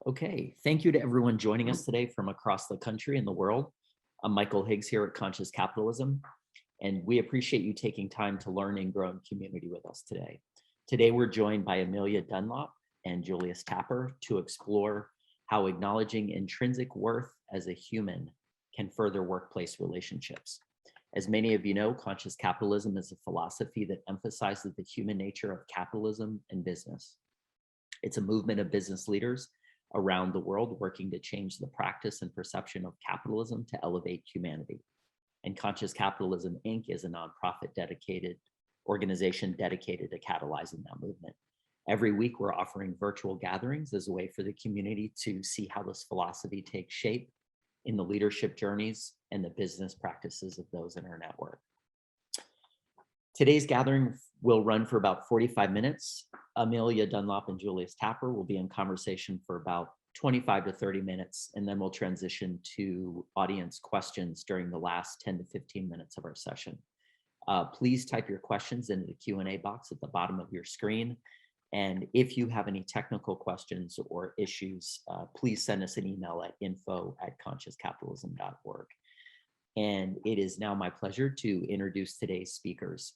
Okay, thank you to everyone joining us today from across the country and the world. I'm Michael Higgs here at Conscious Capitalism, and we appreciate you taking time to learn and grow in community with us today. Today, we're joined by Amelia Dunlop and Julius Tapper to explore how acknowledging intrinsic worth as a human can further workplace relationships. As many of you know, Conscious Capitalism is a philosophy that emphasizes the human nature of capitalism and business. It's a movement of business leaders around the world working to change the practice and perception of capitalism to elevate humanity. And Conscious Capitalism, Inc. is a nonprofit organization dedicated to catalyzing that movement. Every week, we're offering virtual gatherings as a way for the community to see how this philosophy takes shape in the leadership journeys and the business practices of those in our network. Today's gathering will run for about 45 minutes. Amelia Dunlop and Julius Tapper will be in conversation for about 25 to 30 minutes, and then we'll transition to audience questions during the last 10 to 15 minutes of our session. Please type your questions into the Q&A box at the bottom of your screen. And if you have any technical questions or issues, please send us an email at info@consciouscapitalism.org. And it is now my pleasure to introduce today's speakers.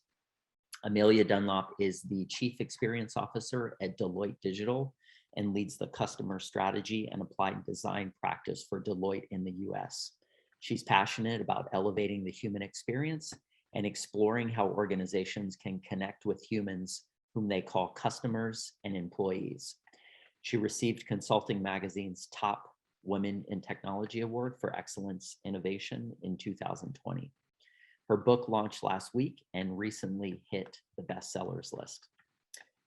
Amelia Dunlop is the Chief Experience Officer at Deloitte Digital and leads the customer strategy and applied design practice for Deloitte in the US. She's passionate about elevating the human experience and exploring how organizations can connect with humans whom they call customers and employees. She received Consulting Magazine's Top Women in Technology Award for Excellence Innovation in 2020. Her book launched last week and recently hit the bestsellers list.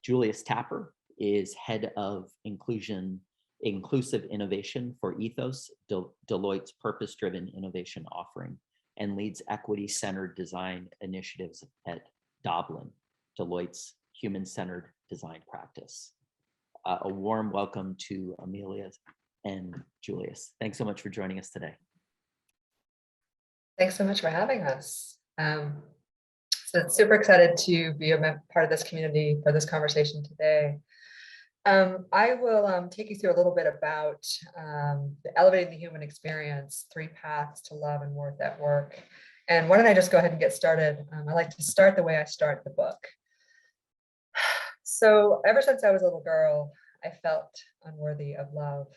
Julius Tapper is head of inclusive innovation for Ethos, Deloitte's purpose-driven innovation offering, and leads equity-centered design initiatives at Doblin, Deloitte's human-centered design practice. A warm welcome to Amelia and Julius. Thanks so much for joining us today. Thanks so much for having us. So super excited to be a part of this community for this conversation today. I will take you through a little bit about elevating the human experience, 3 paths to love and worth at work. And why don't I just go ahead and get started? I like to start the way I start the book. So ever since I was a little girl, I felt unworthy of love.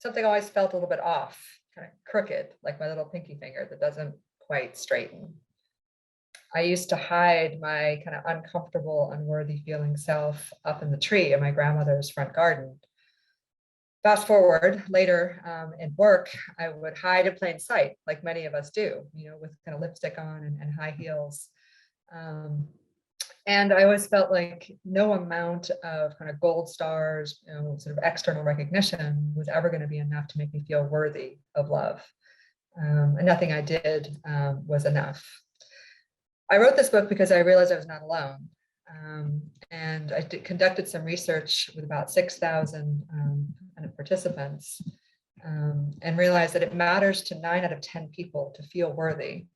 Something always felt a little bit off, kind of crooked, like my little pinky finger that doesn't quite straighten. I used to hide my kind of uncomfortable, unworthy feeling self up in the tree in my grandmother's front garden. Fast forward later in work, I would hide in plain sight, like many of us do, with kind of lipstick on and high heels. And I always felt like no amount of kind of gold stars, sort of external recognition was ever going to be enough to make me feel worthy of love. And nothing I did was enough. I wrote this book because I realized I was not alone. And I conducted some research with about 6,000 participants and realized that it matters to 9 out of 10 people to feel worthy.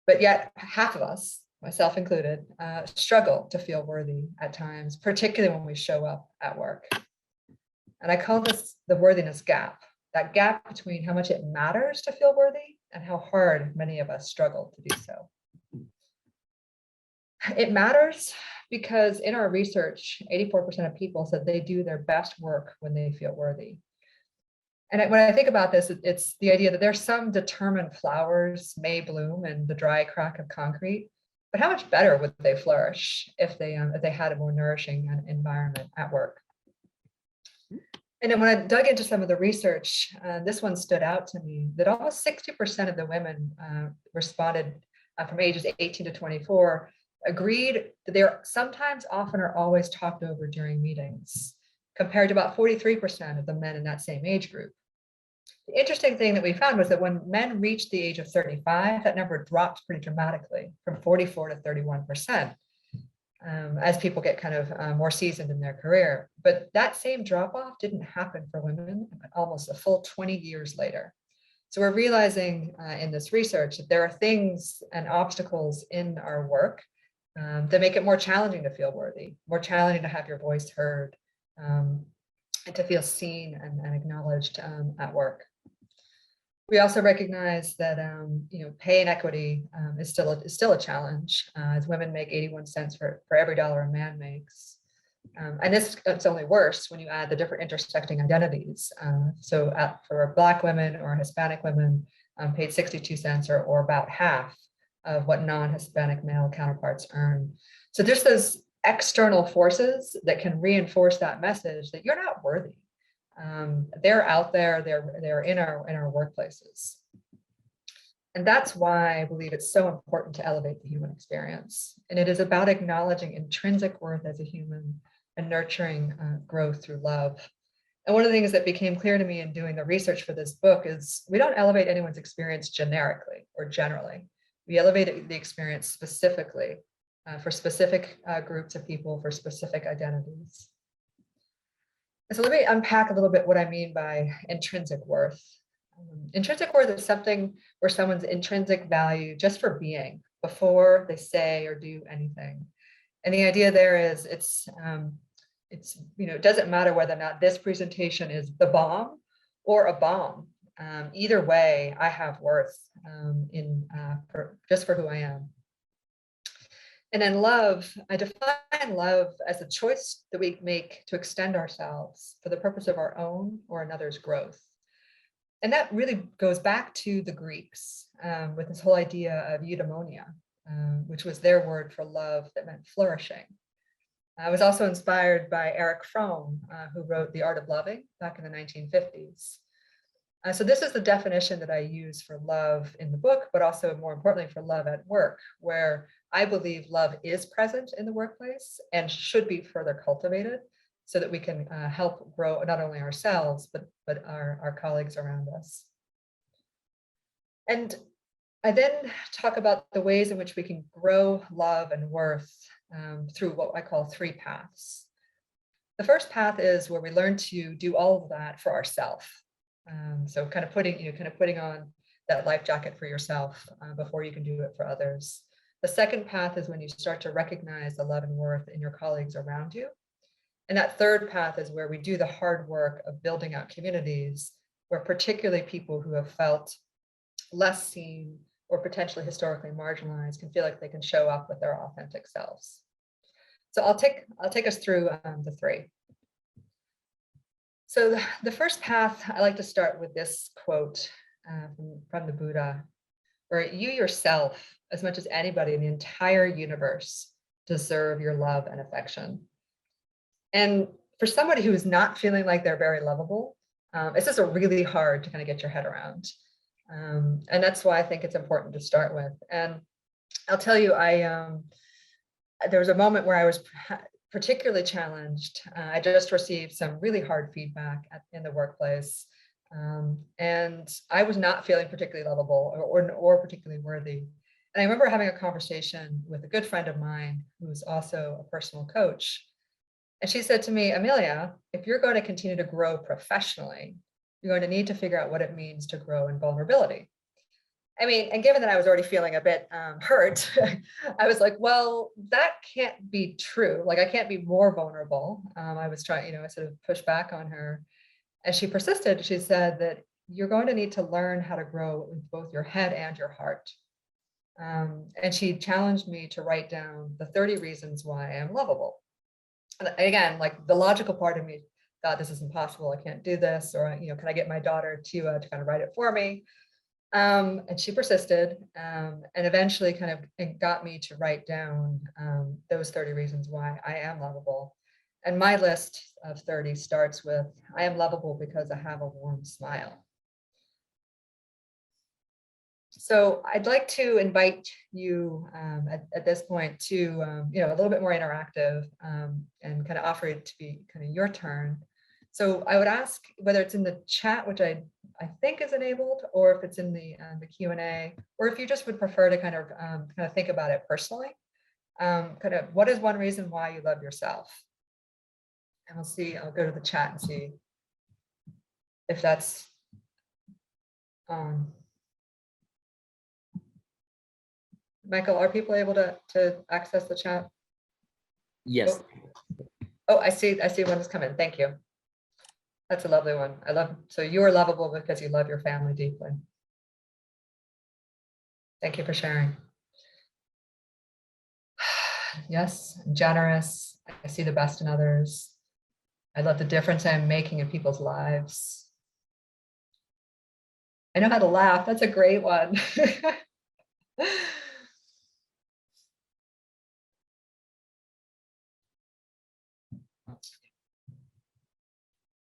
But yet half of us, myself included, struggle to feel worthy at times, particularly when we show up at work. And I call this the worthiness gap, that gap between how much it matters to feel worthy and how hard many of us struggle to do so. It matters because in our research, 84% of people said they do their best work when they feel worthy. And when I think about this, it's the idea that there's some determined flowers may bloom in the dry crack of concrete, but how much better would they flourish if they had a more nourishing environment at work? And then when I dug into some of the research, this one stood out to me, that almost 60% of the women responded from ages 18 to 24 agreed that they're sometimes, often, or always talked over during meetings, compared to about 43% of the men in that same age group. The interesting thing that we found was that when men reached the age of 35, that number dropped pretty dramatically from 44 to 31%. As people get kind of more seasoned in their career. But that same drop-off didn't happen for women almost a full 20 years later. So we're realizing in this research that there are things and obstacles in our work that make it more challenging to feel worthy, more challenging to have your voice heard, and to feel seen and acknowledged at work. We also recognize that pay inequity is still a challenge, as women make 81 cents for every dollar a man makes. And it's only worse when you add the different intersecting identities. For Black women or Hispanic women, paid 62 cents or about half of what non-Hispanic male counterparts earn. So there's those external forces that can reinforce that message that you're not worthy. They're out there, they're in our workplaces. And that's why I believe it's so important to elevate the human experience. And it is about acknowledging intrinsic worth as a human and nurturing growth through love. And one of the things that became clear to me in doing the research for this book is we don't elevate anyone's experience generically or generally. We elevate the experience specifically for specific groups of people, for specific identities. So let me unpack a little bit what I mean by intrinsic worth. Intrinsic worth is something where someone's intrinsic value just for being before they say or do anything. And the idea there is it doesn't matter whether or not this presentation is the bomb or a bomb. Either way, I have worth just for who I am. And then love, I define love as a choice that we make to extend ourselves for the purpose of our own or another's growth. And that really goes back to the Greeks with this whole idea of eudaimonia, which was their word for love that meant flourishing. I was also inspired by Erich Fromm, who wrote The Art of Loving back in the 1950s. So this is the definition that I use for love in the book, but also more importantly for love at work, where I believe love is present in the workplace and should be further cultivated so that we can help grow not only ourselves, but our colleagues around us. And I then talk about the ways in which we can grow love and worth through what I call 3 paths. The first path is where we learn to do all of that for ourselves. So kind of putting on that life jacket for yourself before you can do it for others. The second path is when you start to recognize the love and worth in your colleagues around you. And that third path is where we do the hard work of building out communities where particularly people who have felt less seen or potentially historically marginalized can feel like they can show up with their authentic selves. So I'll take us through the 3. So the first path, I like to start with this quote from the Buddha, where you yourself, as much as anybody in the entire universe, deserve your love and affection. And for somebody who is not feeling like they're very lovable, it's just really hard to kind of get your head around. And that's why I think it's important to start with. And I'll tell you, there was a moment where I was particularly challenged. I just received some really hard feedback in the workplace. And I was not feeling particularly lovable or particularly worthy. And I remember having a conversation with a good friend of mine who's also a personal coach. And she said to me, Amelia, if you're going to continue to grow professionally, you're going to need to figure out what it means to grow in vulnerability. I mean, and given that I was already feeling a bit hurt, I was like, well, that can't be true. Like, I can't be more vulnerable. I was trying, I sort of pushed back on her. And she persisted. She said that you're going to need to learn how to grow with both your head and your heart. And she challenged me to write down the 30 reasons why I am lovable. And again, like the logical part of me thought, this is impossible. I can't do this. Or, can I get my daughter to kind of write it for me? And she persisted and eventually kind of got me to write down those 30 reasons why I am lovable. And my list of 30 starts with, I am lovable because I have a warm smile. So I'd like to invite you at this point to, a little bit more interactive and kind of offer it to be kind of your turn. So I would ask whether it's in the chat, which I think is enabled, or if it's in the Q&A, or if you just would prefer to kind of think about it personally. Kind of, what is one reason why you love yourself? And we'll see. I'll go to the chat and see if that's on. Michael, are people able to access the chat? Yes. Oh, I see one has come in. Thank you. That's a lovely one. So you are lovable because you love your family deeply. Thank you for sharing. Yes, I'm generous. I see the best in others. I love the difference I'm making in people's lives. I know how to laugh. That's a great one.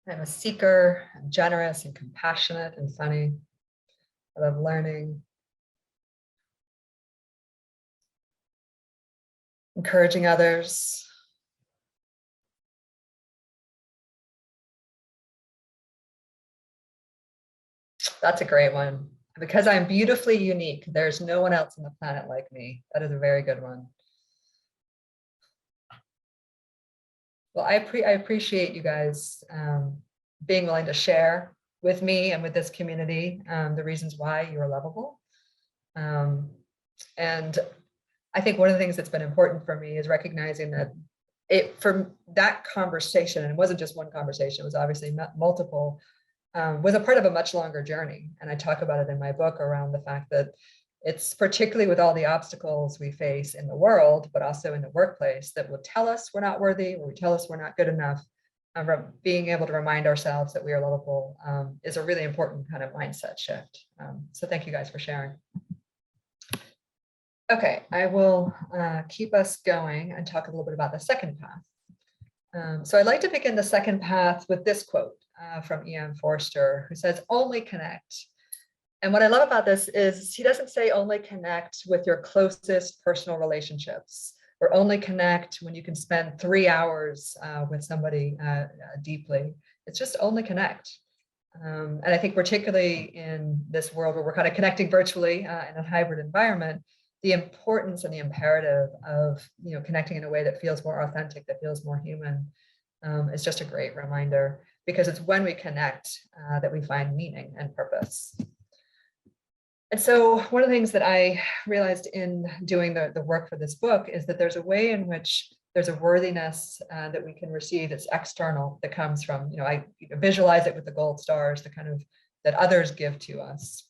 I'm a seeker. I'm generous and compassionate and funny. I love learning, encouraging others. That's a great one. Because I'm beautifully unique, there's no one else on the planet like me. That is a very good one. Well, I appreciate you guys being willing to share with me and with this community the reasons why you are lovable. And I think one of the things that's been important for me is recognizing that from that conversation, and it wasn't just one conversation, it was obviously multiple, was a part of a much longer journey. And I talk about it in my book around the fact that it's particularly with all the obstacles we face in the world, but also in the workplace, that will tell us we're not worthy, or tell us we're not good enough. Being able to remind ourselves that we are lovable is a really important kind of mindset shift. So thank you guys for sharing. Okay, I will keep us going and talk a little bit about the second path. So I'd like to begin the second path with this quote from E.M. Forster, who says, "Only connect." And what I love about this is he doesn't say only connect with your closest personal relationships, or only connect when you can spend 3 hours with somebody deeply. It's just only connect. And I think particularly in this world where we're kind of connecting virtually in a hybrid environment, the importance and the imperative of connecting in a way that feels more authentic, that feels more human, is just a great reminder, because it's when we connect that we find meaning and purpose. And so one of the things that I realized in doing the work for this book is that there's a way in which there's a worthiness that we can receive that's external, that comes from, I visualize it with the gold stars, the kind of that others give to us.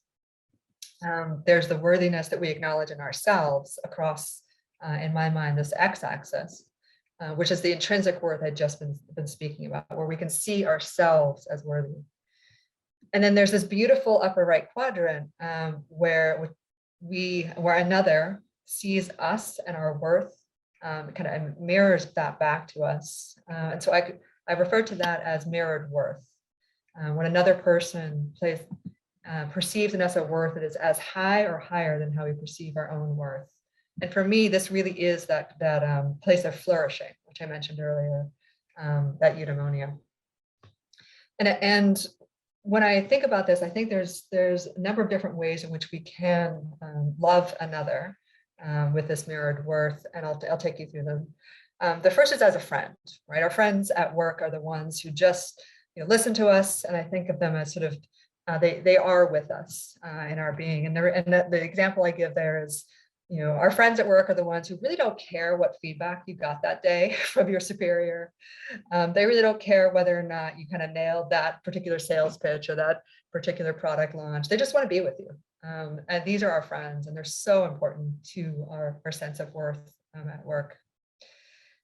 There's the worthiness that we acknowledge in ourselves across, in my mind, this x-axis, which is the intrinsic worth I'd just been speaking about, where we can see ourselves as worthy. And then there's this beautiful upper right quadrant where another sees us and our worth, kind of mirrors that back to us. And so I refer to that as mirrored worth. When another person perceives in us a worth that is as high or higher than how we perceive our own worth. And for me, this really is that place of flourishing, which I mentioned earlier, that eudaimonia. And when I think about this, I think there's a number of different ways in which we can love another with this mirrored worth, and I'll take you through them. The first is as a friend, right? Our friends at work are the ones who just listen to us, and I think of them as sort of they are with us in our being. And the example I give there is, our friends at work are the ones who really don't care what feedback you got that day from your superior. They really don't care whether or not you kind of nailed that particular sales pitch or that particular product launch. They just want to be with you. And these are our friends, and they're so important to our sense of worth at work.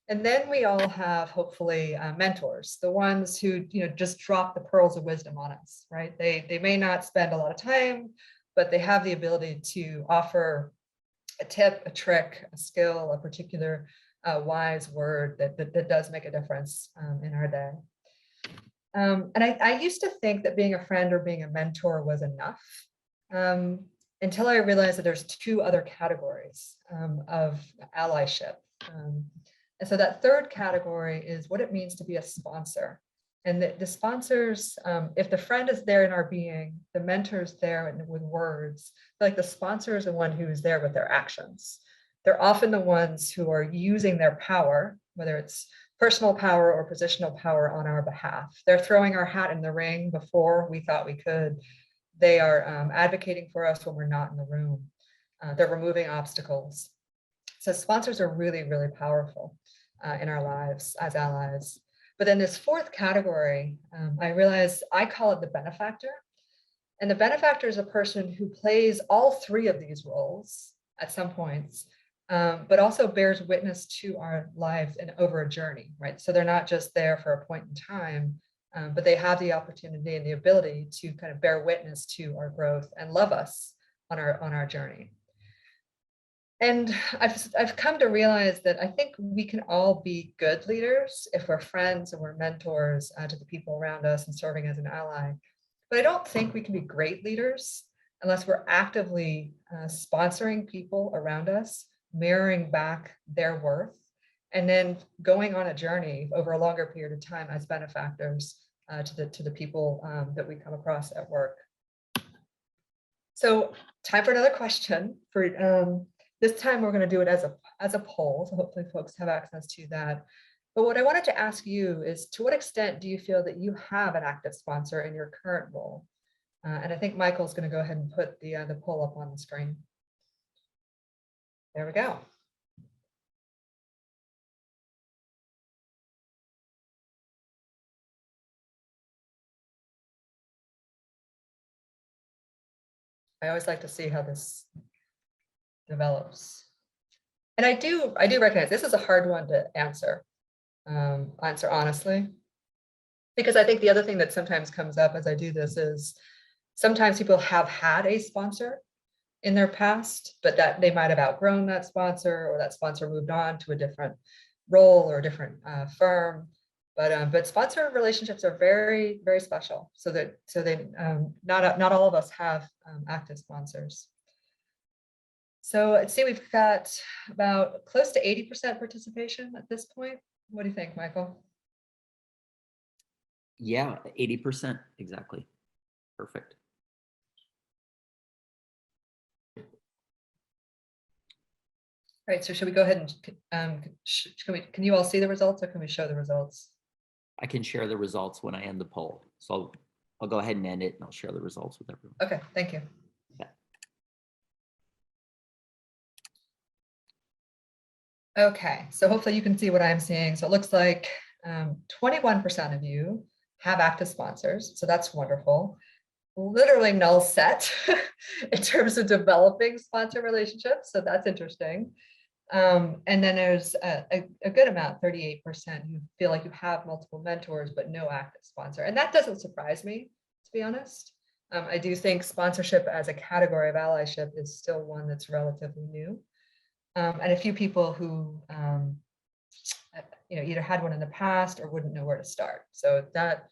And then we all have, hopefully, mentors, the ones who just drop the pearls of wisdom on us, right? They may not spend a lot of time, but they have the ability to offer a tip, a trick, a skill, a particular wise word that does make a difference in our day. And I used to think that being a friend or being a mentor was enough, until I realized that there's 2 other categories of allyship. And so that third category is what it means to be a sponsor. And the sponsors, if the friend is there in our being, the mentor is there with words, like the sponsor is the one who is there with their actions. They're often the ones who are using their power, whether it's personal power or positional power, on our behalf. They're throwing our hat in the ring before we thought we could. They are advocating for us when we're not in the room. They're removing obstacles. So sponsors are really, really powerful in our lives as allies. But then this fourth category, I realized I call it the benefactor. And the benefactor is a person who plays all three of these roles at some points, but also bears witness to our lives and over a journey, right? So they're not just there for a point in time, but they have the opportunity and the ability to kind of bear witness to our growth and love us on our journey. And I've come to realize that I think we can all be good leaders if we're friends and we're mentors to the people around us and serving as an ally. But I don't think we can be great leaders unless we're actively sponsoring people around us, mirroring back their worth, and then going on a journey over a longer period of time as benefactors to the people that we come across at work. So time for another question. This time we're going to do it as a poll, so hopefully folks have access to that. But what I wanted to ask you is, to what extent do you feel that you have an active sponsor in your current role? And I think Michael's going to go ahead and put the poll up on the screen. There we go. I always like to see how this develops. And I do recognize this is a hard one to answer honestly, because I think the other thing that sometimes comes up as I do this is sometimes people have had a sponsor in their past, but that they might have outgrown that sponsor, or that sponsor moved on to a different role or a different firm. But sponsor relationships are very, very special. So not all of us have active sponsors. So I'd say we've got about close to 80% participation at this point. What do you think, Michael? Yeah, 80%, exactly. Perfect. All right, so should we go ahead and can you all see the results, or can we show the results? I can share the results when I end the poll. So I'll go ahead and end it, and I'll share the results with everyone. Okay, thank you. Yeah. Okay, so hopefully you can see what I'm seeing. So it looks like 21% of you have active sponsors. So that's wonderful. Literally null set in terms of developing sponsor relationships. So that's interesting. And then there's a good amount, 38%, who feel like you have multiple mentors, but no active sponsor. And that doesn't surprise me, to be honest. I do think sponsorship as a category of allyship is still one that's relatively new. And a few people who either had one in the past or wouldn't know where to start. So that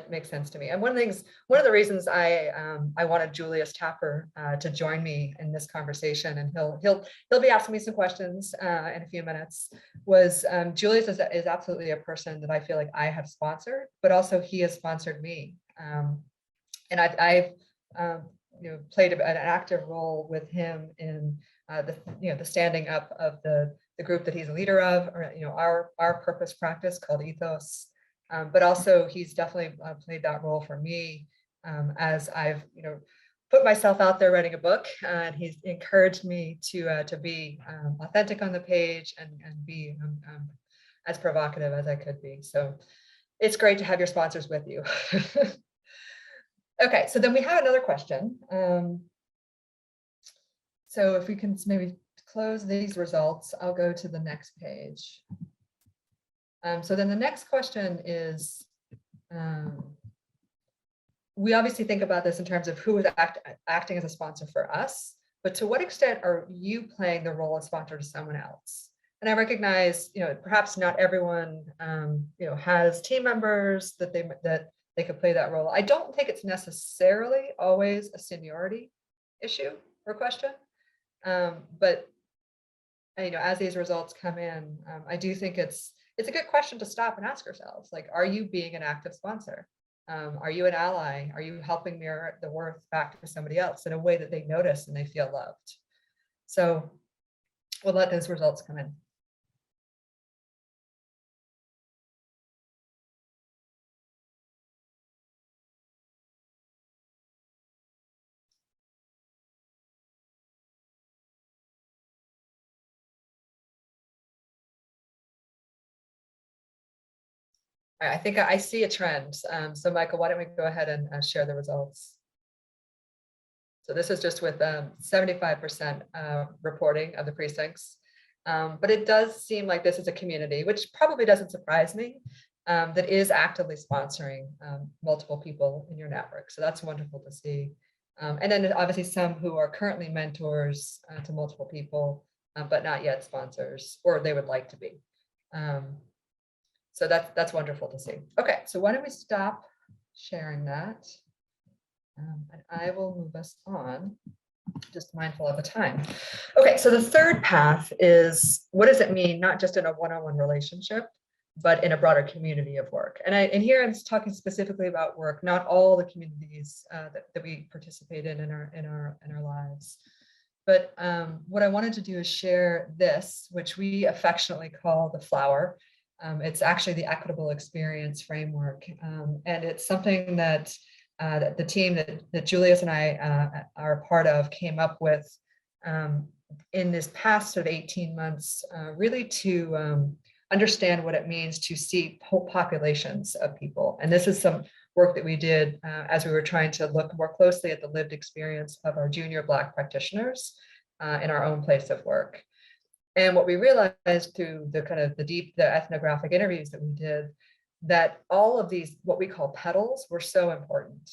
makes sense to me. And one of the reasons I wanted Julius Tapper to join me in this conversation, and he'll be asking me some questions in a few minutes, was Julius is absolutely a person that I feel like I have sponsored, but also he has sponsored me. And I've played an active role with him in the standing up of the group that he's a leader of, or our purpose practice called Ethos. But also he's definitely played that role for me as I've put myself out there writing a book, and he's encouraged me to be authentic on the page and be as provocative as I could be. So it's great to have your sponsors with you. Okay, so then we have another question. So if we can maybe close these results, I'll go to the next page. So then the next question is, we obviously think about this in terms of who is acting as a sponsor for us, but to what extent are you playing the role of sponsor to someone else? And I recognize, perhaps not everyone, has team members that they could play that role. I don't think it's necessarily always a seniority issue or question, but as these results come in, I do think it's a good question to stop and ask ourselves, like, are you being an active sponsor? Are you an ally? Are you helping mirror the worth back to somebody else in a way that they notice and they feel loved? So we'll let those results come in. I think I see a trend. So Michael, why don't we go ahead and share the results? So this is just with 75% reporting of the precincts. But it does seem like this is a community, which probably doesn't surprise me, that is actively sponsoring multiple people in your network. So that's wonderful to see. And then obviously some who are currently mentors to multiple people, but not yet sponsors, or they would like to be. So that's wonderful to see. Okay, so why don't we stop sharing that? And I will move us on, just mindful of the time. Okay, so the third path is, what does it mean, not just in a one-on-one relationship, but in a broader community of work? And here I'm talking specifically about work, not all the communities that we participate in our lives. But what I wanted to do is share this, which we affectionately call the flower. It's actually the equitable experience framework. And it's something that the team that Julius and I are a part of came up with in this past sort of 18 months, really to understand what it means to see whole populations of people. And this is some work that we did as we were trying to look more closely at the lived experience of our junior Black practitioners in our own place of work. And what we realized through the ethnographic interviews that we did, that all of these, what we call petals, were so important.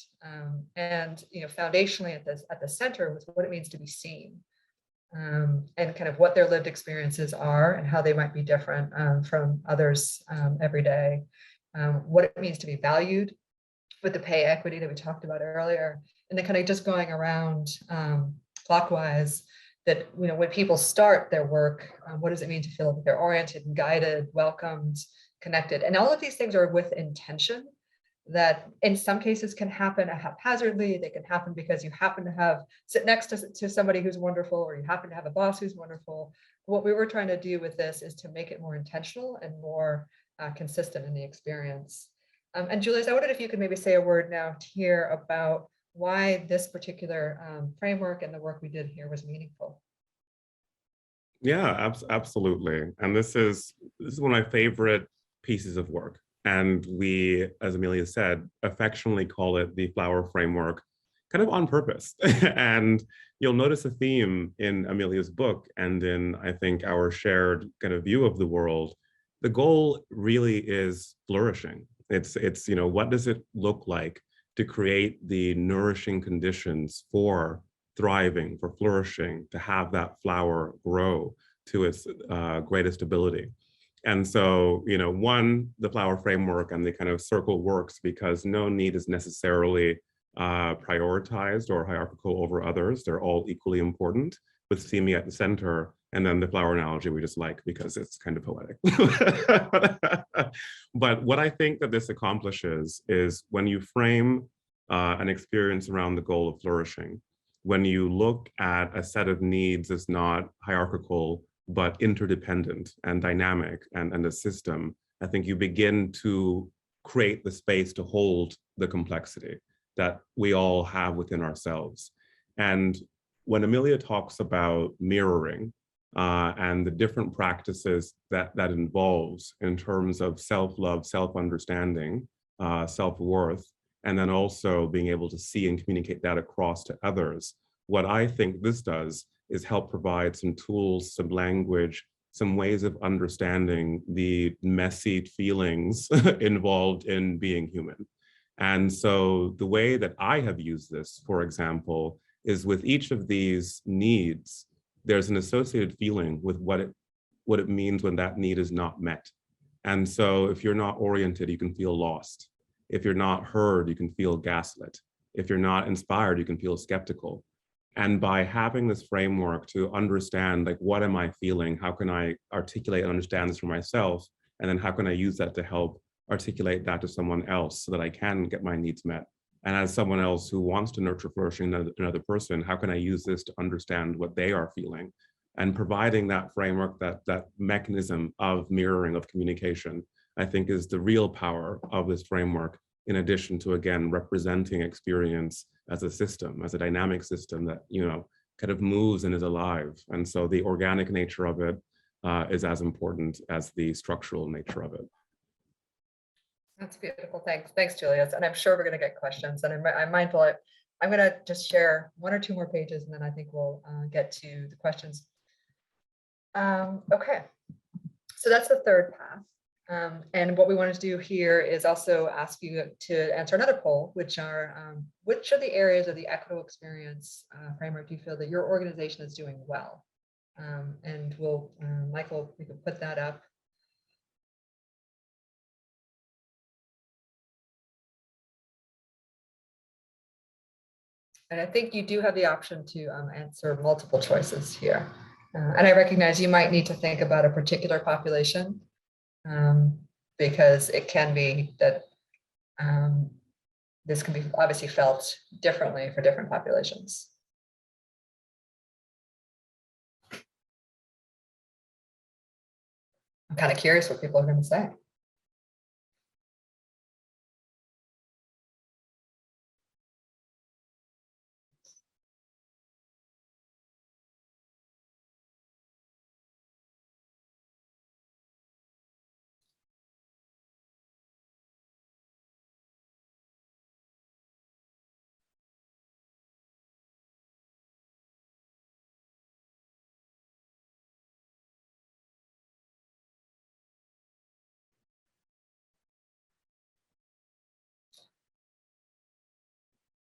And foundationally at the center was what it means to be seen, and kind of what their lived experiences are and how they might be different from others every day. What it means to be valued with the pay equity that we talked about earlier, and then kind of just going around clockwise, that when people start their work, what does it mean to feel like they're oriented and guided, welcomed, connected? And all of these things are with intention, that in some cases can happen haphazardly. They can happen because you happen to sit next to somebody who's wonderful, or you happen to have a boss who's wonderful. What we were trying to do with this is to make it more intentional and more consistent in the experience. And Julius, I wondered if you could maybe say a word now here about why this particular framework and the work we did here was meaningful. Yeah, absolutely. And this is one of my favorite pieces of work. And we, as Amelia said, affectionately call it the flower framework, kind of on purpose. And you'll notice a theme in Amelia's book and in, I think, our shared kind of view of the world. The goal really is flourishing. It's what does it look like to create the nourishing conditions for thriving, for flourishing, to have that flower grow to its greatest ability. And so, the flower framework and the kind of circle works because no need is necessarily prioritized or hierarchical over others. They're all equally important, with see me at the center. And then the flower analogy we just like because it's kind of poetic. But what I think that this accomplishes is when you frame an experience around the goal of flourishing, when you look at a set of needs as not hierarchical, but interdependent and dynamic and a system, I think you begin to create the space to hold the complexity that we all have within ourselves. And when Amelia talks about mirroring and the different practices that involves in terms of self-love, self-understanding, self-worth, and then also being able to see and communicate that across to others, what I think this does is help provide some tools, some language, some ways of understanding the messy feelings involved in being human. And so the way that I have used this, for example, is with each of these needs, there's an associated feeling with what it means when that need is not met. And so if you're not oriented, you can feel lost. If you're not heard, you can feel gaslit. If you're not inspired, you can feel skeptical. And by having this framework to understand, like, what am I feeling? How can I articulate and understand this for myself? And then how can I use that to help articulate that to someone else so that I can get my needs met? And as someone else who wants to nurture flourishing in another person, how can I use this to understand what they are feeling? And providing that framework, that mechanism of mirroring, of communication, I think is the real power of this framework, in addition to, again, representing experience as a system, as a dynamic system that, kind of moves and is alive. And so the organic nature of it is as important as the structural nature of it. That's beautiful. Thanks, Julius. And I'm sure we're going to get questions. And I'm mindful. I'm going to just share one or two more pages, and then I think we'll get to the questions. Okay, so that's the third path. And what we want to do here is also ask you to answer another poll, which are which of the areas of the equitable experience framework do you feel that your organization is doing well? And we'll, Michael, we can put that up. And I think you do have the option to answer multiple choices here. And I recognize you might need to think about a particular population, because it can be that this can be obviously felt differently for different populations. I'm kind of curious what people are going to say.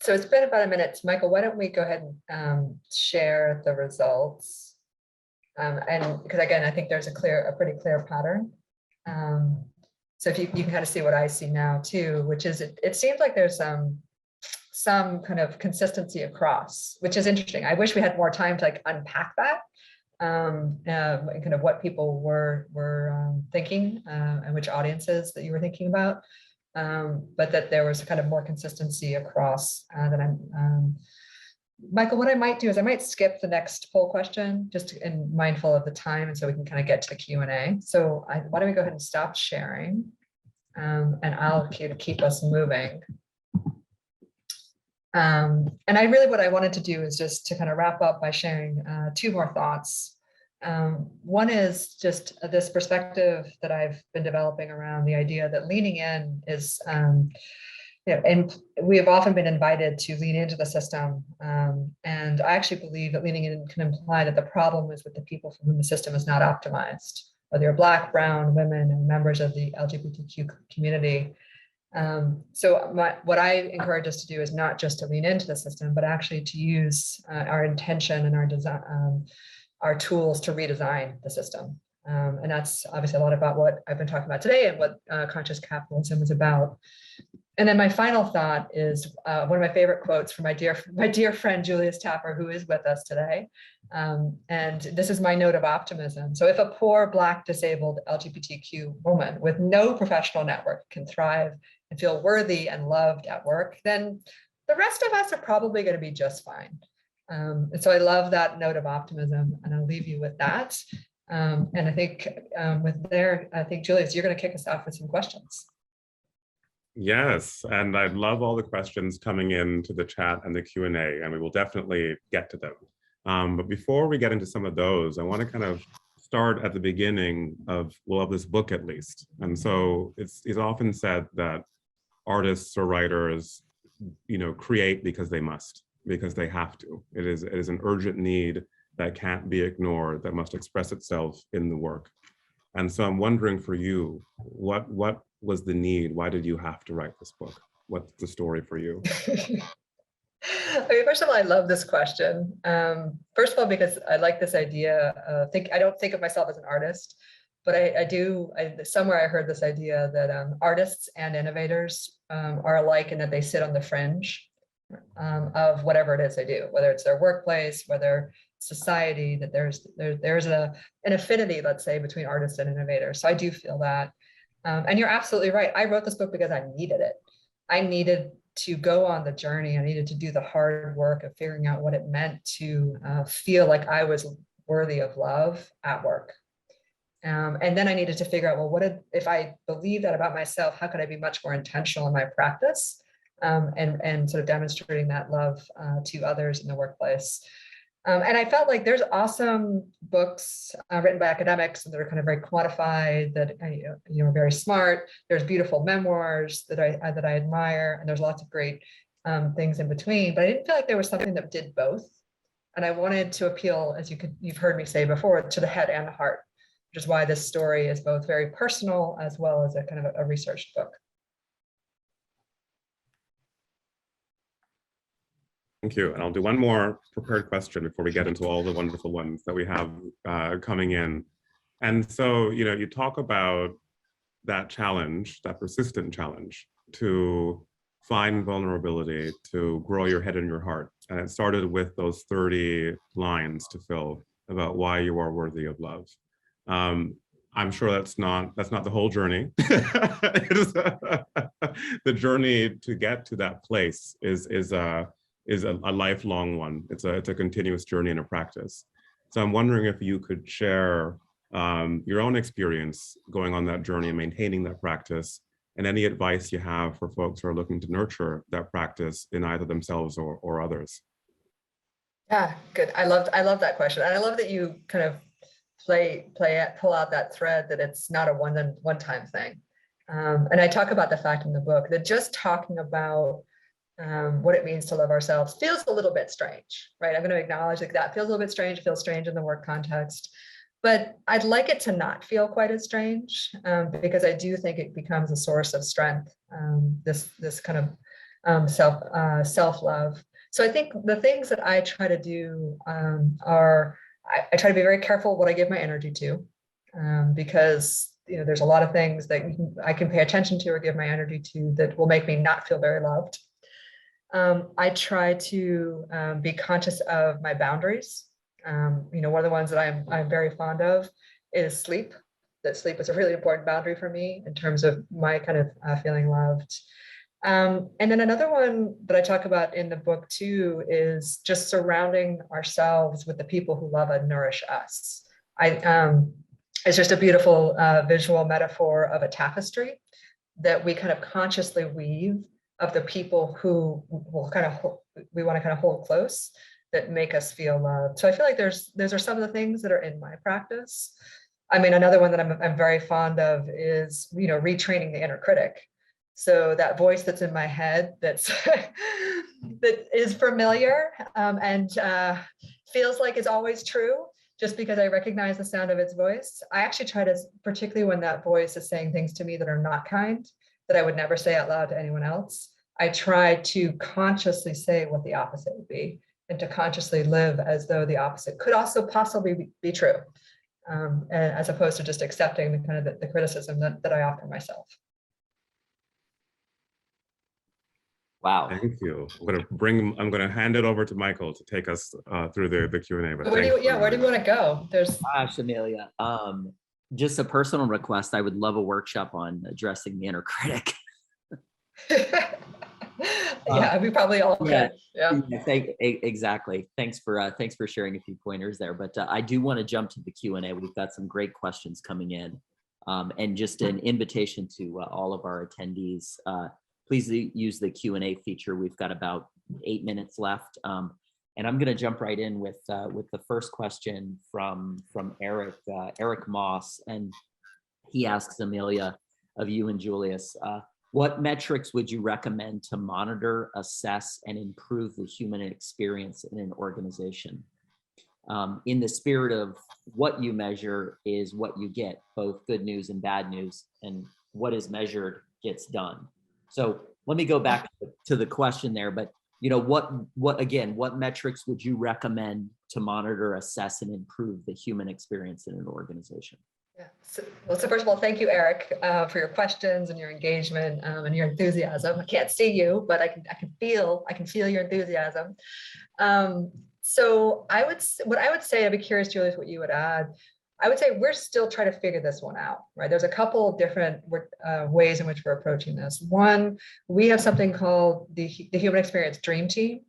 So it's been about a minute. Michael, why don't we go ahead and share the results? And because again, I think there's a pretty clear pattern. So if you can kind of see what I see now too, which is it seems like there's some kind of consistency across, which is interesting. I wish we had more time to like unpack that, kind of what people were thinking, and which audiences that you were thinking about. But that there was kind of more consistency across that I'm, Michael, what I might do is I might skip the next poll question, just in mindful of the time, and so we can kind of get to the Q&A. So why don't we go ahead and stop sharing, and I'll keep us moving. And what I wanted to do is just to kind of wrap up by sharing two more thoughts. One is just this perspective that I've been developing around the idea that leaning in is, and we have often been invited to lean into the system. And I actually believe that leaning in can imply that the problem is with the people for whom the system is not optimized, whether you're Black, brown, women, and members of the LGBTQ community. So what I encourage us to do is not just to lean into the system, but actually to use our intention and our design, our tools to redesign the system. And that's obviously a lot about what I've been talking about today and what conscious capitalism is about. And then my final thought is one of my favorite quotes from my dear friend, Julius Tapper, who is with us today. And this is my note of optimism. So if a poor Black disabled LGBTQ woman with no professional network can thrive and feel worthy and loved at work, then the rest of us are probably going to be just fine. And so I love that note of optimism, and I'll leave you with that. And I think I think Julius, you're going to kick us off with some questions. Yes, and I'd love all the questions coming into the chat and the Q&A, and we will definitely get to them. But before we get into some of those, I want to kind of start at the beginning of this book at least. And so it's often said that artists or writers, create because they must, because they have to. It is an urgent need that can't be ignored, that must express itself in the work. And so I'm wondering for you, what was the need? Why did you have to write this book? What's the story for you? First of all, I love this question. First of all, because I like this idea. I don't think of myself as an artist, but I do. Somewhere I heard this idea that artists and innovators are alike in that they sit on the fringe of whatever it is they do, whether it's their workplace, whether society, that there's an affinity, let's say, between artists and innovators. So I do feel that. And you're absolutely right. I wrote this book because I needed it. I needed to go on the journey. I needed to do the hard work of figuring out what it meant to feel like I was worthy of love at work. And then I needed to figure out, well, if I believe that about myself, how could I be much more intentional in my practice, and sort of demonstrating that love to others in the workplace. And I felt like there's awesome books written by academics that are kind of very quantified, that are very smart. There's beautiful memoirs that I admire, and there's lots of great things in between. But I didn't feel like there was something that did both. And I wanted to appeal, as you've heard me say before, to the head and the heart, which is why this story is both very personal as well as a kind of a researched book. Thank you. And I'll do one more prepared question before we get into all the wonderful ones that we have coming in. And so, you talk about that challenge, that persistent challenge to find vulnerability, to grow your head and your heart. And it started with those 30 lines to fill about why you are worthy of love. I'm sure that's not the whole journey. The journey to get to that place is a lifelong one. It's a continuous journey and a practice. So I'm wondering if you could share your own experience going on that journey and maintaining that practice, and any advice you have for folks who are looking to nurture that practice in either themselves or others. Yeah, good. I love that question. And I love that you kind of pull out that thread that it's not a one-time thing. And I talk about the fact in the book that just talking about what it means to love ourselves feels a little bit strange, right? I'm going to acknowledge that feels a little bit strange. It feels strange in the work context, but I'd like it to not feel quite as strange, because I do think it becomes a source of strength. This kind of self-love. So I think the things that I try to do are I try to be very careful what I give my energy to, because there's a lot of things that I can pay attention to or give my energy to that will make me not feel very loved. I try to be conscious of my boundaries. One of the ones that I'm very fond of is sleep. That sleep is a really important boundary for me in terms of my kind of feeling loved. And then another one that I talk about in the book too is just surrounding ourselves with the people who love and nourish us. It's just a beautiful visual metaphor of a tapestry that we kind of consciously weave of the people who we want to kind of hold close, that make us feel loved. So I feel like those are some of the things that are in my practice. I mean, another one that I'm very fond of is, retraining the inner critic. So that voice that's in my head that is familiar and feels like it's always true, just because I recognize the sound of its voice. I actually try to, particularly when that voice is saying things to me that are not kind, that I would never say out loud to anyone else, I try to consciously say what the opposite would be, and to consciously live as though the opposite could also possibly be true, as opposed to just accepting the kind of the criticism that I offer myself. Wow. Thank you. I'm going to hand it over to Michael to take us through the Q&A. Where do you want to go? Gosh, Amelia, just a personal request. I would love a workshop on addressing the inner critic. Yeah, we probably all could. Yeah. Exactly. Thanks for sharing a few pointers there. But I do want to jump to the Q&A. We've got some great questions coming in, and just an invitation to all of our attendees. Please use the Q&A feature. We've got about 8 minutes left. And I'm going to jump right in with the first question from Eric Moss. And he asks Amelia, of you and Julius, what metrics would you recommend to monitor, assess, and improve the human experience in an organization? In the spirit of what you measure is what you get, both good news and bad news, and what is measured gets done. So let me go back to the question there, but what metrics would you recommend to monitor, assess, and improve the human experience in an organization? Yeah. So first of all, thank you, Eric, for your questions and your engagement and your enthusiasm. I can't see you, but I can feel your enthusiasm. So what I would say, I'd be curious, Julius, what you would add. I would say we're still trying to figure this one out, right? There's a couple of different ways in which we're approaching this. One, we have something called the Human Experience Dream Team,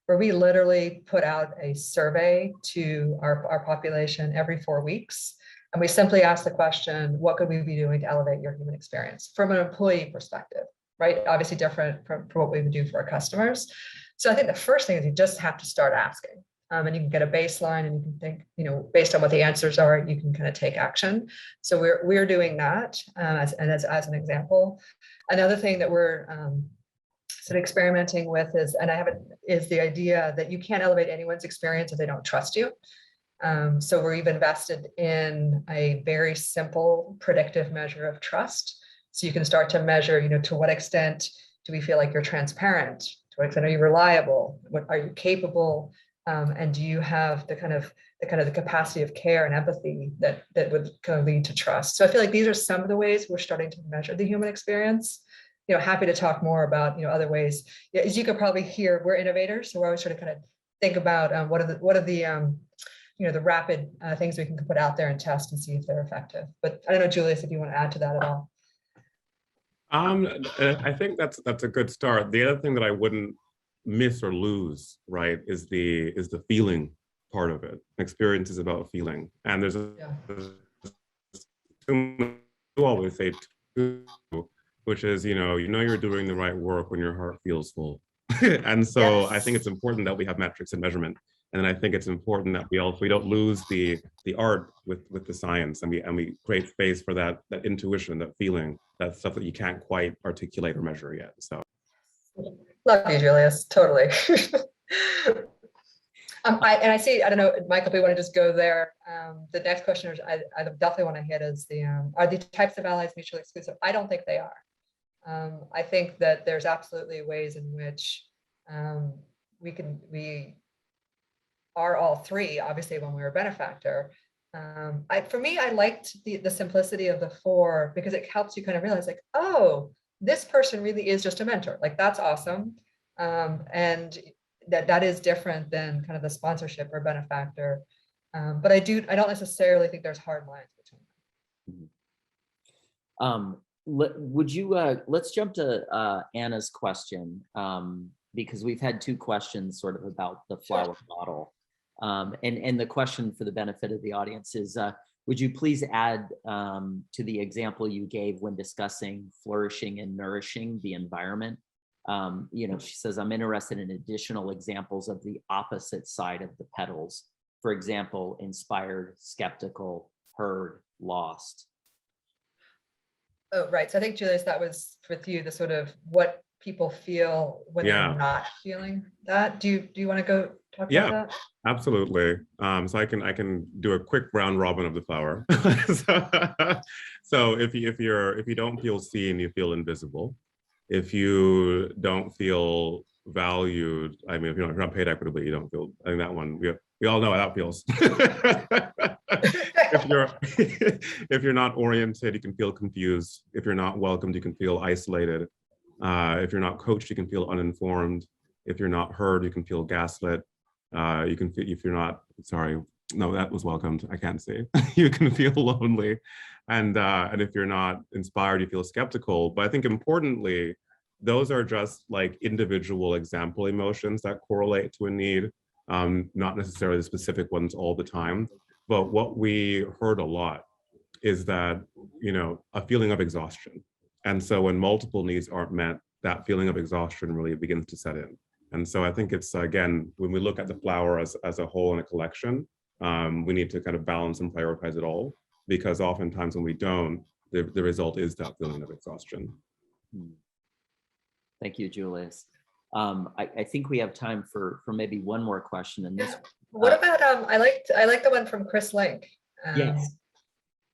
where we literally put out a survey to our population every 4 weeks. And we simply ask the question, what could we be doing to elevate your human experience from an employee perspective, right? Obviously different from what we would do for our customers. So I think the first thing is you just have to start asking. And you can get a baseline, and you can think, based on what the answers are, you can kind of take action. So we're doing that as an example. Another thing that we're sort of experimenting with is the idea that you can't elevate anyone's experience if they don't trust you. So we've invested in a very simple predictive measure of trust. So you can start to measure, to what extent do we feel like you're transparent? To what extent are you reliable? What are you capable? And do you have the capacity of care and empathy that would kind of lead to trust? So I feel like these are some of the ways we're starting to measure the human experience. Happy to talk more about other ways. As you could probably hear, we're innovators, so we're always trying to kind of think about what are the the rapid things we can put out there and test and see if they're effective. But I don't know, Julius, if you want to add to that at all. I think that's a good start. The other thing that I wouldn't miss or lose, right, is the feeling part of it. Experience is about feeling, and there's you always say too, which is you're doing the right work when your heart feels full. And so I think it's important that we have metrics and measurement. And I think it's important that we don't lose the art with the science, and we create space for that intuition, that feeling, that stuff that you can't quite articulate or measure yet. So love you, Julius. Totally. I see, I don't know, Michael, if we want to just go there. The next question I definitely want to hit is are the types of allies mutually exclusive? I don't think they are. I think that there's absolutely ways in which we are all three, obviously, when we were a benefactor. For me, I liked the simplicity of the 4, because it helps you kind of realize, like, oh, this person really is just a mentor. Like, that's awesome. And that is different than kind of the sponsorship or benefactor. But I don't necessarily think there's hard lines between them. Would you let's jump to Anna's question, because we've had 2 questions sort of about the flower model. And the question, for the benefit of the audience, is would you please add to the example you gave when discussing flourishing and nourishing the environment? She says, I'm interested in additional examples of the opposite side of the petals. For example, inspired, skeptical, heard, lost. Oh, right. So I think, Julius, that was with you, the sort of what people feel when they're not feeling that. Do you want to go talk about that? Absolutely. So I can do a quick round robin of the flower. So if you don't feel seen, you feel invisible. If you don't feel valued, I mean, if you're not paid equitably, you don't feel. I think that one we all know how that feels. If you're not oriented, you can feel confused. If you're not welcomed, you can feel isolated. If you're not coached, you can feel uninformed. If you're not heard, you can feel gaslit. You can feel, if you're not, sorry, no, that was welcomed. I can't say. You can feel lonely, and if you're not inspired, you feel skeptical. But I think importantly, those are just like individual example emotions that correlate to a need, not necessarily the specific ones all the time. But what we heard a lot is that, a feeling of exhaustion. And so when multiple needs aren't met, that feeling of exhaustion really begins to set in. And so I think it's, again, when we look at the flower as a whole and a collection, we need to kind of balance and prioritize it all, because oftentimes when we don't, the result is that feeling of exhaustion. Thank you, Julius. I think we have time for maybe one more question. And this. What about I like the one from Chris Link. Yes.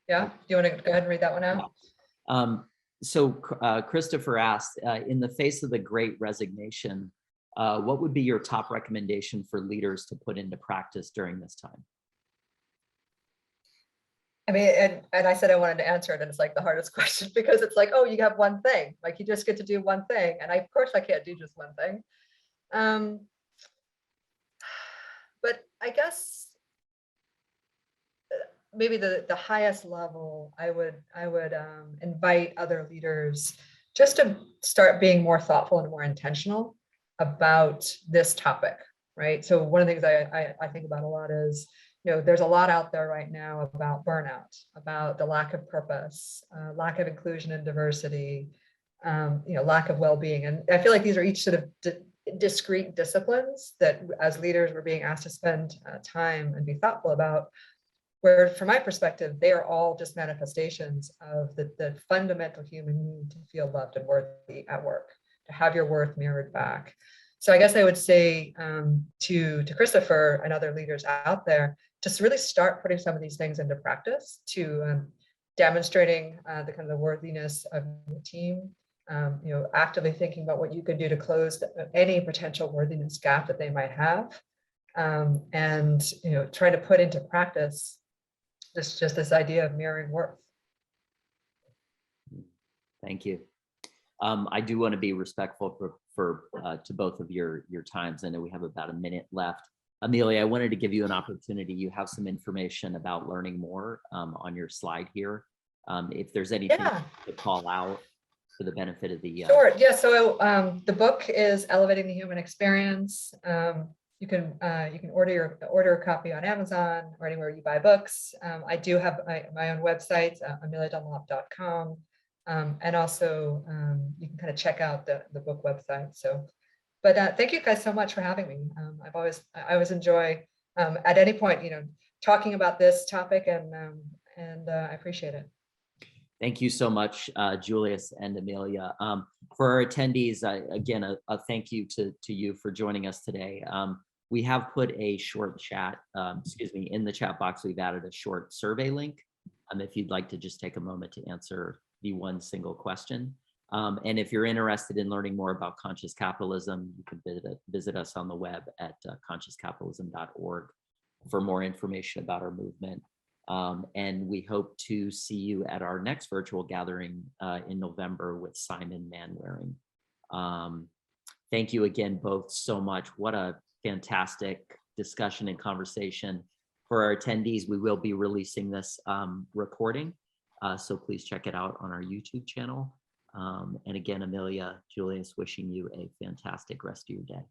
Yeah. Do you want to go ahead and read that one out? Yeah. So Christopher asked, in the face of the Great Resignation, what would be your top recommendation for leaders to put into practice during this time? I mean, and I said I wanted to answer it, and it's like the hardest question, because it's like, oh, you have one thing, like you just get to do one thing, and of course I can't do just one thing. But I guess maybe the highest level, I would invite other leaders just to start being more thoughtful and more intentional about this topic, right? So one of the things I think about a lot is, there's a lot out there right now about burnout, about the lack of purpose, lack of inclusion and diversity, lack of well-being. And I feel like these are each sort of discrete disciplines that as leaders we're being asked to spend time and be thoughtful about, where from my perspective, they are all just manifestations of the fundamental human need to feel loved and worthy at work, to have your worth mirrored back. So I guess I would say to Christopher and other leaders out there, just really start putting some of these things into practice, to demonstrating the kind of the worthiness of the team, actively thinking about what you could do to close any potential worthiness gap that they might have, and trying to put into practice this idea of mirroring worth. Thank you. I do want to be respectful to both of your times. I know we have about a minute left. Amelia, I wanted to give you an opportunity. You have some information about learning more on your slide here. If there's anything to call out for the benefit of the Sure. Yeah. So the book is Elevating the Human Experience. You can order a copy on Amazon or anywhere you buy books. I do have my own website, ameliadunlop.com, and also you can kind of check out the book website. So, but thank you guys so much for having me. I always enjoy at any point talking about this topic, and I appreciate it. Thank you so much, Julius and Amelia. For our attendees, again, a thank you to you for joining us today. We have put a short chat, in the chat box, we've added a short survey link. If you'd like to just take a moment to answer the one single question. And if you're interested in learning more about conscious capitalism, you can visit us on the web at consciouscapitalism.org for more information about our movement. And we hope to see you at our next virtual gathering in November with Simon Manwaring. Thank you again both so much. What a fantastic discussion and conversation. For our attendees, we will be releasing this recording, so please check it out on our YouTube channel. And again, Amelia, Julius, wishing you a fantastic rest of your day.